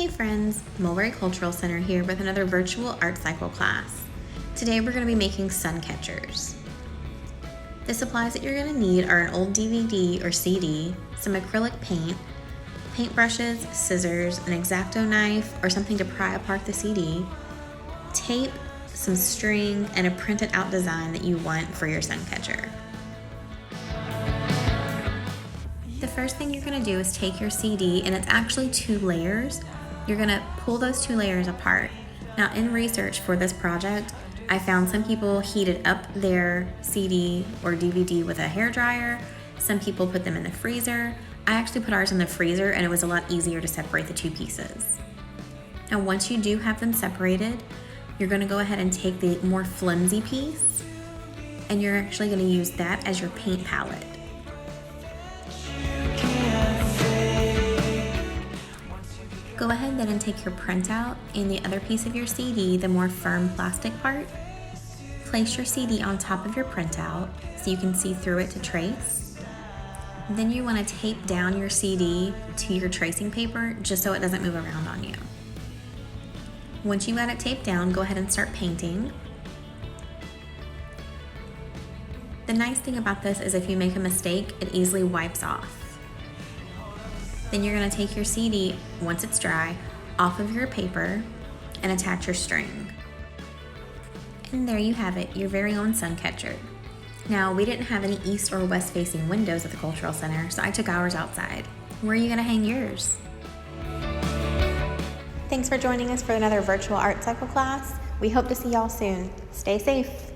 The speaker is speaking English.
Hey friends, Mulberry Cultural Center here with another virtual art cycle class. Today we're going to be making sun catchers. The supplies that you're going to need are an old DVD or CD, some acrylic paint, paintbrushes, scissors, an X-Acto knife or something to pry apart the CD, tape, some string, and a printed out design that you want for your sun catcher. The first thing you're going to do is take your CD, and it's actually 2 layers. You're going to pull those 2 layers apart. Now, in research for this project, I found some people heated up their CD or DVD with a hairdryer. Some people put them in the freezer. I actually put ours in the freezer, and it was a lot easier to separate the 2 pieces. Now, once you do have them separated, you're going to go ahead and take the more flimsy piece, and you're actually going to use that as your paint palette. Go ahead then and take your printout and the other piece of your CD, the more firm plastic part. Place your CD on top of your printout so you can see through it to trace. Then you want to tape down your CD to your tracing paper just so it doesn't move around on you. Once you got it taped down, go ahead and start painting. The nice thing about this is if you make a mistake, it easily wipes off. Then you're going to take your CD, once it's dry, off of your paper and attach your string. And there you have it, your very own sun catcher. Now, we didn't have any east or west facing windows at the Cultural Center, so I took ours outside. Where are you going to hang yours? Thanks for joining us for another virtual art cycle class. We hope to see y'all soon. Stay safe.